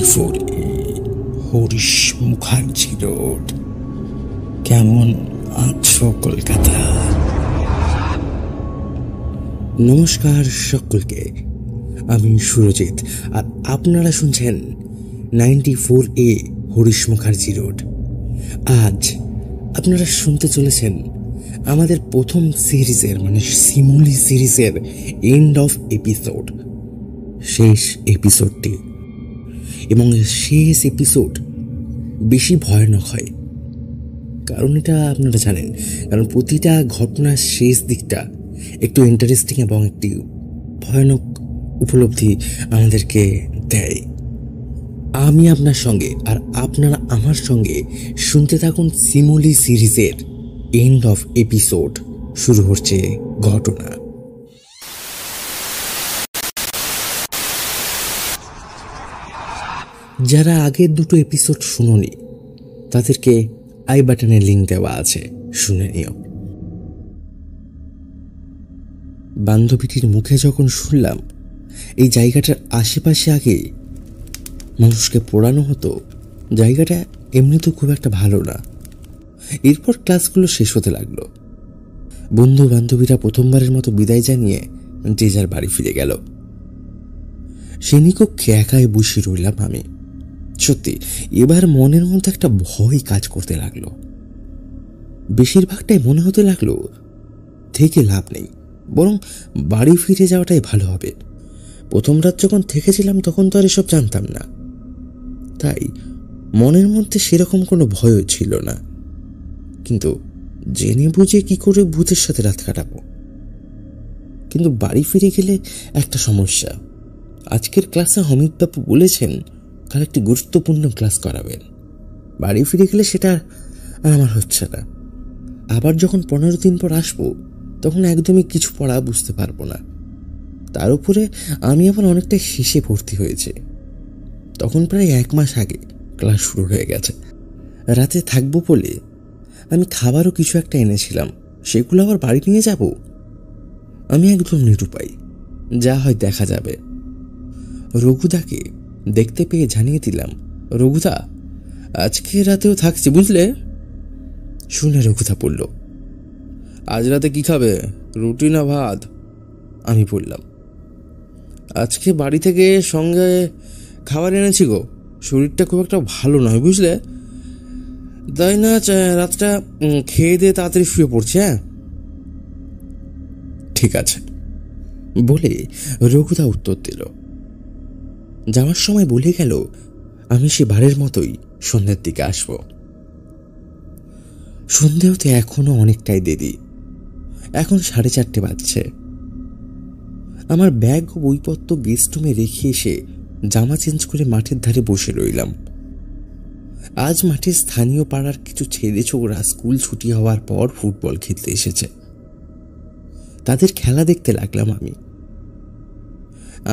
94A Harish Mukherjee road. কেমন আছো কলকাতা? নমস্কার সকলকে, আমি সুরজিৎ আর আপনারা শুনছেন 94A হরিশ মুখার্জি রোড। আজ আপনারা শুনতে চলেছেন আমাদের প্রথম সিরিজের শিমুলি সিরিজের এন্ড অফ এপিসোড, শেষ এপিসোডটি। এবং শেষ এপিসোড বেশি ভয়ানক হয়, কারণ এটা আপনারা জানেন, কারণ প্রতিটা ঘটনার শেষ দিকটা একটু ইন্টারেস্টিং এবং একটি ভয়ানক উপলব্ধি আমাদেরকে দেয়। আমি আপনার সঙ্গে আর আপনারা আমার সঙ্গে শুনতে থাকুন শিমুলি সিরিজের এন্ড অফ এপিসোড। শুরু হচ্ছে ঘটনা। যারা আগের দুটো এপিসোড শুনোনি তাদেরকে আই বাটনে লিঙ্ক দেওয়া আছে, শুনে নিও। বান্ধবীটির মুখে যখন শুনলাম এই জায়গাটার আশেপাশে আগে মানুষকে পোড়ানো হতো, জায়গাটা এমনিতেও খুব একটা ভালো না। এরপর ক্লাসগুলো শেষ হতে লাগলো। বন্ধু বান্ধবীরা প্রথমবারের মতো বিদায় জানিয়ে যে যার বাড়ি ফিরে গেল। শ্রেণীকক্ষে একাই বসে রইলাম আমি। সত্যি এবার মনের মধ্যে একটা ভয় কাজ করতে লাগলো। বেশিরভাগটাই মনে হতে লাগলো থেকে লাভ নেই, বরং বাড়ি ফিরে যাওয়াটাই ভালো হবে। প্রথম রাত যখন থেকেছিলাম তখন তো আর এসব জানতাম না, তাই মনের মধ্যে সেরকম কোনো ভয়ও ছিল না। কিন্তু জেনে বুঝে কি করে ভূতের সাথে রাত কাটাবো? কিন্তু বাড়ি ফিরে গেলে একটা সমস্যা। আজকের ক্লাসে অমিতবাবু বলেছেন কাল একটি গুরুত্বপূর্ণ ক্লাস করাবেন। বাড়ি ফিরে গেলে সেটা আর আমার হচ্ছে না। আবার যখন 15 দিন পর আসবো তখন একদমই কিছু পড়া বুঝতে পারবো না। তার উপরে আমি আবার অনেকটা শেষে ভর্তি হয়েছে। তখন প্রায় 1 মাস আগে ক্লাস শুরু হয়ে গেছে। রাতে থাকবো বলে আমি খাবারও কিছু একটা এনেছিলাম, সেগুলো আবার বাড়ি নিয়ে যাব। আমি একদম নিরুপায়, যা হয় দেখা যাবে। রঘুদাকে দেখতে পেয়ে জানিয়ে দিলাম, রঘুদা আজকে রাতেও থাকছি বুঝলে। শুনে রঘুদা বলল, আজ রাতে কি খাবে, রুটি না ভাত? আমি বললাম, আজকে বাড়ি থেকে সঙ্গে খাবার এনেছি গো, শরীরটা খুব একটা ভালো নয় বুঝলে, তাই না রাতটা খেয়ে দিয়ে তাড়াতাড়ি শুয়ে পড়ছি। হ্যাঁ ঠিক আছে বলে রঘুদা উত্তর দিল। যাওয়ার সময় বলে গেল আমি সে বারের মতোই সন্ধ্যের দিকে আসব। সন্ধ্যে হতে এখনো অনেকটাই দেরি, এখন 4:30 বাজছে। আমার ব্যাগ ও বইপত্র গেস্ট রুমে রেখে এসে জামা চেঞ্জ করে মাঠের ধারে বসে রইলাম। আজ মাঠে স্থানীয় পাড়ার কিছু ছেলে ছোকরা স্কুল ছুটি হওয়ার পর ফুটবল খেলতে এসেছে। তাদের খেলা দেখতে লাগলাম আমি।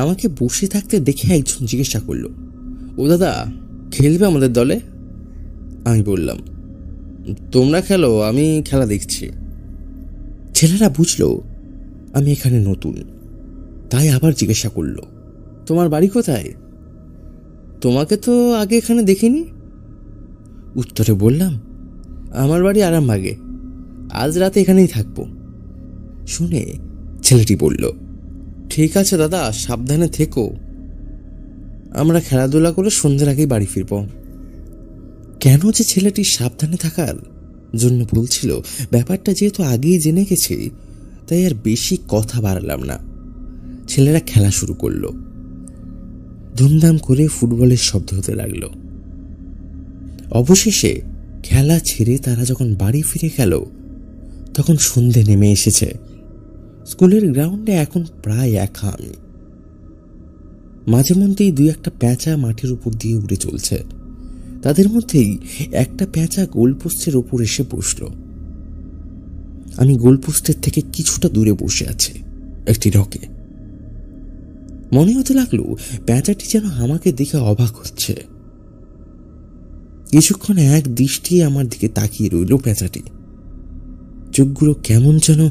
আমাকে বসে থাকতে দেখে একজন জিজ্ঞাসা করলো, ও দাদা খেলবে আমাদের দলে? আমি বললাম, তোমরা খেলো, আমি খেলা দেখছি। ছেলেরা বুঝলো আমি এখানে নতুন, তাই আবার জিজ্ঞাসা করলো, তোমার বাড়ি কোথায়? তোমাকে তো আগে এখানে দেখিনি। উত্তরে বললাম, আমার বাড়ি আরামবাগে, আজ রাতে এখানেই থাকবো। শুনে ছেলেটি বলল, ঠিক আছে দাদা, সাবধানে থেকো, আমরা খেলাধুলা করে সন্ধ্যের আগেই বাড়ি ফিরব। কেন যে ছেলেটি সাবধানে থাকার জন্য বলছিল, ব্যাপারটা যেহেতু আগেই জেনে গেছি, তাই আর বেশি কথা বাড়ালাম না। ছেলেরা খেলা শুরু করলো। ধুমধাম করে ফুটবলের শব্দ হতে লাগলো। অবশেষে খেলা ছেড়ে তারা যখন বাড়ি ফিরে গেল তখন সন্ধে নেমে এসেছে। স্কুলের গ্রাউন্ডে এখন প্রায় একা আমি। মাঝে মধ্যেই 2-1 প্যাঁচা মাঠের উপর দিয়ে উড়ে চলছে। তাদের মধ্যেই একটা প্যাঁচা গোলপোস্টের ওপর এসে বসল। আমি গোলপোস্টের থেকে কিছুটা দূরে বসে আছি একটি রকে। মনে হতে লাগলো প্যাঁচাটি যেন আমাকে দেখে অবাক হচ্ছে। কিছুক্ষণ এক দৃষ্টি আমার দিকে তাকিয়ে রইল প্যাঁচাটি। চোখগুলো কেমন যেন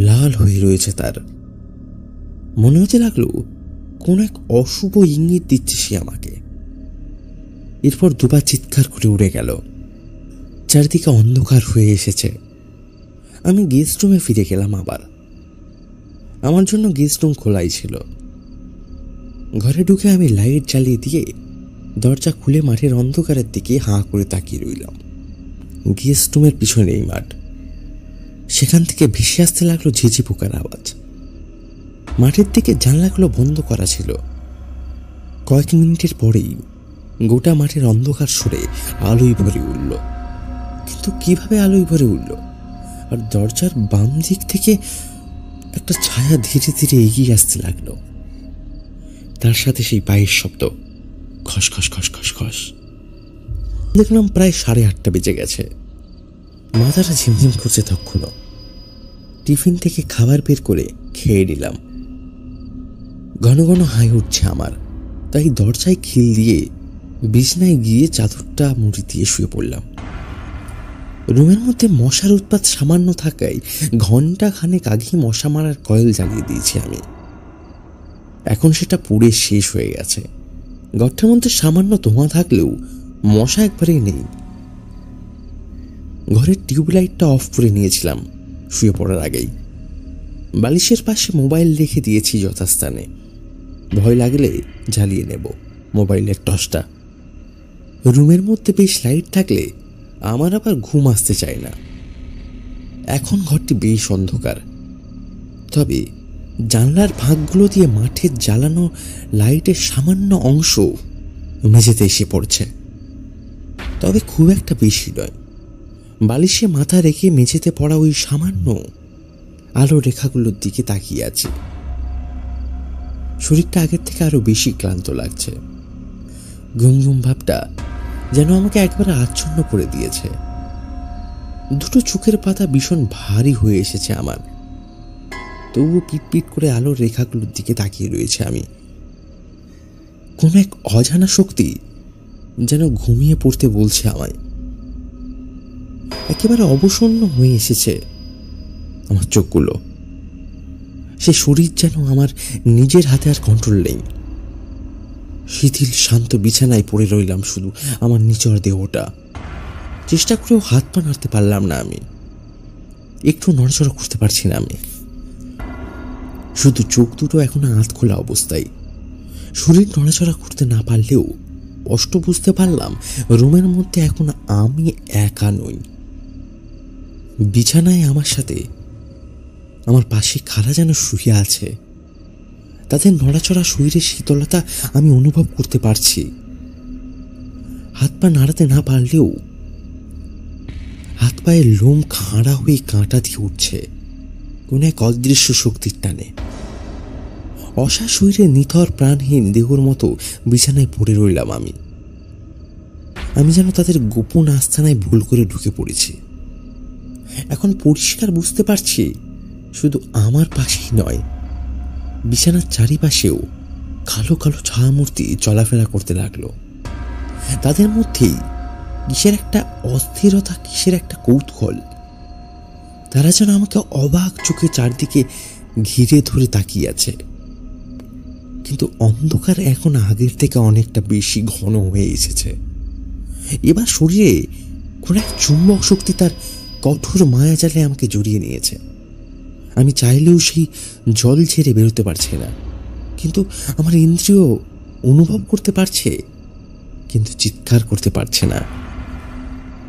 লাল হয়ে রয়েছে তার। মনে হতে লাগলো কোন এক অশুভ ইঙ্গিত দিচ্ছে সে আমাকে। এরপর দুবার চিৎকার করে উড়ে গেল। চারিদিকে অন্ধকার হয়ে এসেছে। আমি গেস্ট রুমে ফিরে গেলাম। আবার আমার জন্য গেস্ট রুম খোলাই ছিল। ঘরে ঢুকে আমি লাইট জ্বালিয়ে দিয়ে দরজা খুলে মাঠের অন্ধকারের দিকে হাঁ করে তাকিয়ে রইলাম। গেস্ট রুমের পিছনেই মাঠ। সেখান থেকে ভেসে আসতে লাগলো ঝিঝি পোকার আওয়াজ। মাঠের দিকে জানলাগুলো বন্ধ করা ছিল। কয়েক মিনিটের পরেই গোটা মাঠের অন্ধকার সরে আলোয় ভরে উঠল। কিন্তু কিভাবে আলোয় ভরে উঠল? আর দরজার বাম দিক থেকে একটা ছায়া ধীরে ধীরে এগিয়ে আসতে লাগলো। তার সাথে সেই পায়ের শব্দ, খসখস খসখস খস। দেখলাম প্রায় 8:30 বেজে গেছে। মাথাটা ঝিমঝিম করছে তখনও। টিফিন থেকে খাবার বের করে খেয়ে নিলাম। ঘন ঘন হাই উঠছে আমার, তাই দরজায় খিল দিয়ে বিছনায় গিয়ে চাদরটা মুড়ি দিয়ে শুয়ে পড়লাম। রুমের মধ্যে মশার উৎপাত সামান্য থাকায় ঘন্টা খানেক আগে মশা মারার কয়েল জ্বালিয়ে দিয়েছি আমি। এখন সেটা পুড়ে শেষ হয়ে গেছে। ঘরটার মধ্যে সামান্য ধোঁয়া থাকলেও মশা একবারেই নেই। ঘরের টিউবলাইটটা অফ করে নিয়েছিলাম শুয়ে পড়ার আগেই। বালিশের পাশে মোবাইল রেখে দিয়েছি যথাস্থানে। ভয় লাগলে জ্বালিয়ে নেব মোবাইলের টর্চটা। রুমের মধ্যে বেশ লাইট থাকলে আমার আবার ঘুম আসতে চায় না। এখন ঘরটি বেশ অন্ধকার, তবে জানলার ফাঁকগুলো দিয়ে মাঠের জ্বালানো লাইটের সামান্য অংশ মেঝেতে এসে পড়ছে, তবে খুব একটা বেশি নয়। বালিশে মাথা রেখে মেঝেতে পড়া ওই সামান্য আলো রেখাগুলোর দিকে তাকিয়ে আছি। শরীরটা আগের থেকে আরো বেশি ক্লান্ত লাগছে। ঘুম ঘুম ভাবটা যেন আমাকে একবারে আচ্ছন্ন করে দিয়েছে। দুটো চোখের পাতা ভীষণ ভারী হয়ে এসেছে আমার। তবুও পিটপিট করে আলোর রেখাগুলোর দিকে তাকিয়ে রয়েছে আমি। কোন এক অজানা শক্তি যেন ঘুমিয়ে পড়তে বলছে আমায়। একেবারে অবসন্ন হয়ে এসেছে আমার চোখগুলো। সে শরীর যেন আমার নিজের হাতে আর কন্ট্রোল নেই। শিথিল শান্ত বিছানায় পড়ে রইলাম শুধু আমার নিচর দেহটা। চেষ্টা করেও হাত পা নাড়তে পারলাম না আমি। একটু নড়াচড়া করতে পারছি না আমি। শুধু চোখ দুটো এখনো আধ খোলা অবস্থায়। শরীর নড়াচড়া করতে না পারলেও স্পষ্ট বুঝতে পারলাম রুমের মধ্যে এখন আমি একা নই। বিছানায় আমার সাথে আমার পাশে খালা যেন শুয়ে আছে। তাদের নড়াচড়া শরীরের শীতলতা আমি অনুভব করতে পারছি। হাত পা নাড়াতে না পারলেও হাত পায়ের লোম খাঁড়া হয়ে কাঁটা দিয়ে উঠছে কোন এক অদৃশ্য শক্তির টানে। অসা শরীরে নিথর প্রাণহীন দেহর মতো বিছানায় পড়ে রইলাম আমি। আমি যেন তাদের গোপন আস্তানায় ভুল করে ঢুকে পড়েছি। এখন পরিষ্কার বুঝতে পারছি শুধু আমার পাশেই নয়, বিছানার চারিপাশেও কালো কালো ছায়ামূর্তি চলাফেরা করতে লাগলো। তাদের মধ্যেই কিসের একটা অস্থিরতা, কিসের একটা কৌতূহল। তারা যেন আমাকে অবাক চোখে চারদিকে ঘিরে ধরে তাকিয়ে আছে। কিন্তু অন্ধকার এখন আগের থেকে অনেকটা বেশি ঘন হয়ে এসেছে। এবার শরীরে কোন এক চুম্বক শক্তি তার কঠোর মায়াজালে আমাকে জড়িয়ে নিয়েছে। আমি চাইলেও সেই জল ছেড়ে বেরোতে পারছি না। কিন্তু আমার ইন্দ্রিয় অনুভব করতে পারছে, কিন্তু চিৎকার করতে পারছে না।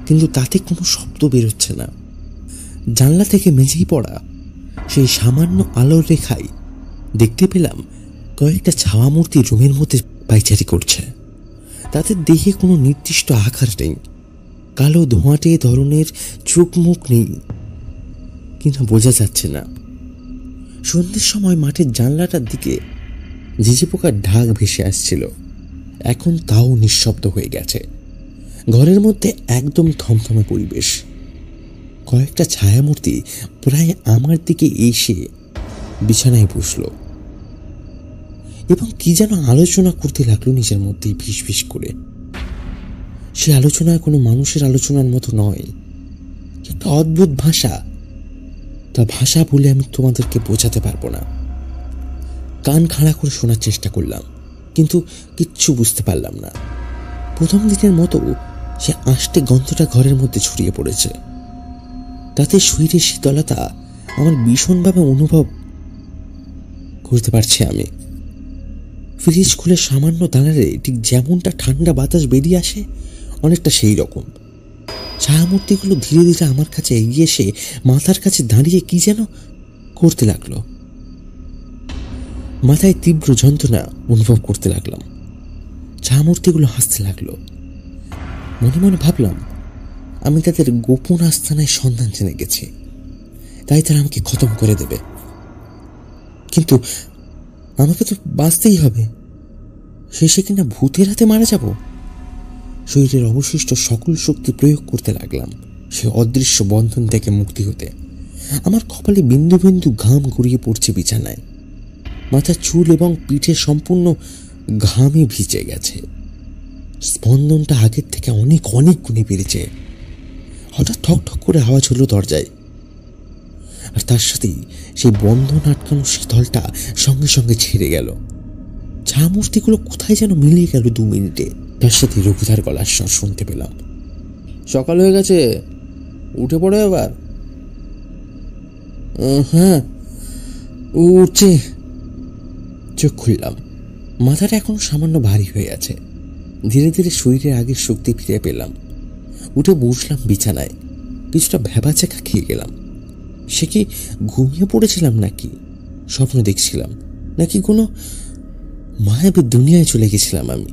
কিন্তু তাতে কোনো শব্দ বেরোচ্ছে না। জানলা থেকে মেঝেই পড়া সেই সামান্য আলোর রেখায় দেখতে পেলাম কয়েকটা ছাওয়া মূর্তি রুমের মধ্যে পাইচারি করছে। তাদের দেহে কোনো নির্দিষ্ট আকার নেই, কালো ধোঁয়াটে ধরনের চোখ মুখ নেই, কিন্তু বোঝা যাচ্ছে না। সন্ধ্যের সময় মাঠের জানলাটার দিকে ঝিঝি পোকার ঢাক ভেসে আসছিল। এখন তাও নিঃশব্দ হয়ে গেছে। ঘরের মধ্যে একদম থমথমে পরিবেশ। কয়েকটা ছায়ামূর্তি প্রায় আমার দিকে এসে বিছানায় বসল এবং কি যেন আলোচনা করতে লাগলো নিজের মধ্যেই ফিস ফিস করে। সে আলোচনা কোনো মানুষের আলোচনার মতো নয়, একটা অদ্ভুত ভাষা। তা ভাষা বলে আমি তোমাদেরকে বোঝাতে পারবো না। কান খাড়া করে শোনার চেষ্টা করলাম, কিন্তু কিচ্ছু বুঝতে পারলাম না। প্রথম দিনের মতো সে আষ্টে গন্ধটা ঘরের মধ্যে ছড়িয়ে পড়েছে। তাতে শরীরের শীতলতা আমার ভীষণভাবে অনুভব করতে পারছি আমি। ফ্রিজ খুলে সামান্য দাঁড়ালে ঠিক যেমনটা ঠান্ডা বাতাস বেরিয়ে আসে, অনেকটা সেই রকম। ছায়ামূর্তিগুলো ধীরে ধীরে আমার কাছে এগিয়ে এসে মাথার কাছে দাঁড়িয়ে কি যেন করতে লাগলো। মাথায় তীব্র যন্ত্রণা অনুভব করতে লাগলাম। ছায়ামূর্তিগুলো হাসতে লাগলো। মনে মনে ভাবলাম, আমি তাদের গোপন আস্তানায় সন্ধান জেনে গেছি, তাই তারা আমাকে খতম করে দেবে। কিন্তু আমাকে তো বাঁচতেই হবে। শেষে কিনা ভূতের হাতে মারা যাব। শরীরের অবশিষ্ট সকল শক্তি প্রয়োগ করতে লাগলাম সে অদৃশ্য বন্ধন থেকে মুক্তি হতে। আমার কপালে বিন্দু বিন্দু ঘাম গড়িয়ে পড়ছে বিছানায়। মাথার চুল এবং পিঠে সম্পূর্ণ ঘামে ভিজে গেছে। স্পন্দনটা আগের থেকে অনেক অনেক গুণে বেড়েছে। হঠাৎ ঠক ঠক করে আওয়াজ হলো দরজায়, আর তার সাথেই সেই বন্ধন আটকানো শীতলটা সঙ্গে সঙ্গে ছেড়ে গেল। ছায়ামূর্তিগুলো কোথায় যেন মিলিয়ে গেল 2 মিনিটে। তার সাথে রঘুদার গলার স্বর শুনতে পেলাম, সকাল হয়ে গেছে, উঠে পড়ো এবার। হ্যাঁ উঠছে। চোখ খুললাম। মাথাটা এখনো সামান্য ভারী হয়ে আছে। ধীরে ধীরে শরীরের আগের শক্তি ফিরে পেলাম। উঠে বসলাম বিছানায়। কিছুটা ভ্যাবাচাকা খেয়ে গেলাম। সে কি ঘুমিয়ে পড়েছিলাম, নাকি স্বপ্ন দেখছিলাম, নাকি কোনো মায়াবী দুনিয়ায় চলে গেছিলাম আমি,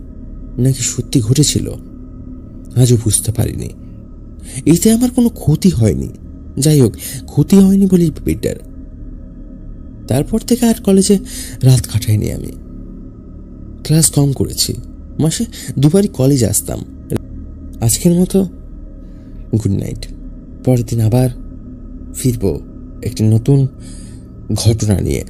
নাকি সত্যি ঘটেছিল? আজও বুঝতে পারিনি। এতে আমার কোনো ক্ষতি হয়নি। যাই হোক, ক্ষতি হয়নি বলেই বেটার। তারপর থেকে আর কলেজে রাত কাটাইনি আমি। ক্লাস কম করেছি। মাসে 2 বারই কলেজে আসতাম। আজকের মতো গুড নাইট। পরের দিন আবার ফিরবো একটি নতুন ঘটনা নিয়ে।